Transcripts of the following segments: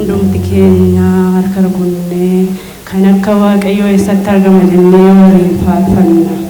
hundumti keenya harka rukunnee kan akka Waaqayyoo eessatti argama jennee waliin faarfanna.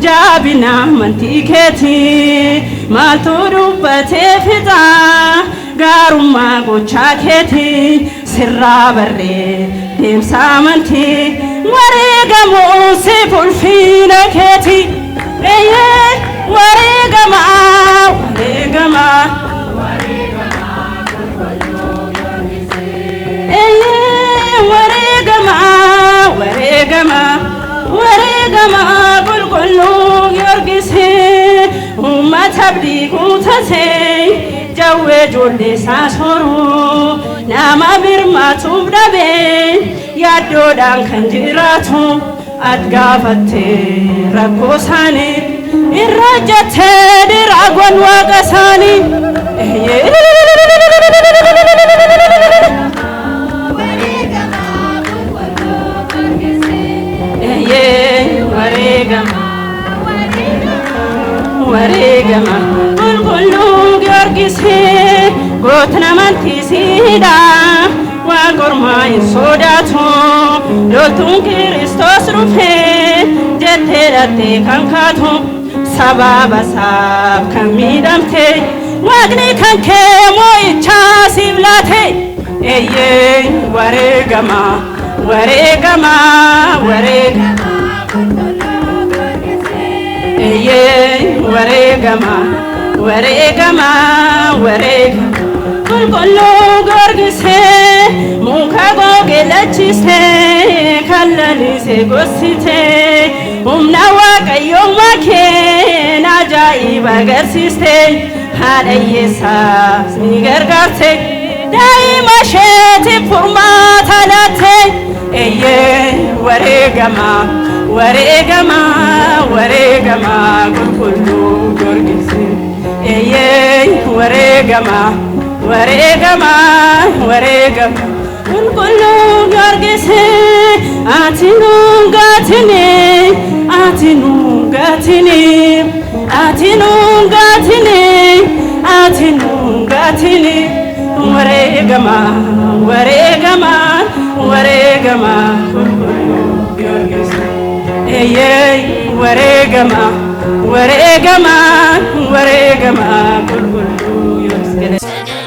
Jabina mantiketi malturu bate fita garuma gochaketi sirra barre demsa manti wareegamu si fulfina keeti wareegama wareegama wareegama wareegama wareegama qulqulluu Giyoorgisi uummata abdii guutatee jawwee ijoollee isaa sooruu nama birmatuuf dhabee yaaddoodhaan kan jiraatu ati gaafattee rakkoo isaanii irra jettee diraagoon waaqa isaanii wareegama qulqulluu Giyoorgisi gootna amantiisiidha waan ormaa hin sodaatu loltuun Kiristoos dhufee jettee dhattee kan kaatu sababa isaaf kan miidhamte waaqni kan kee moo'ichaa siif laate wareegama wareegama wareegama wareegama wareegama wareegama qulqulluu Giyoorgisi muka googee lachisee kan lalisee gorsitee humna waaqayyummaa kee ajaa'iba agarsiistee haadha hiyyeessaas ni gargaarte daa'ima isheetiif furmaata laatte wareegama wareegama wareegama qulqulluu Giyoorgisi wareegama wareegama wareegama qulqulluu Giyoorgisi ati nuun gaatini ati nuun gaatini ati nuun gaatini ati nuun gaatini wareegama wareegama wareegama qulqulluu Giyoorgisi wareegama wareegama wareegama qulqulluu Giyoorgisi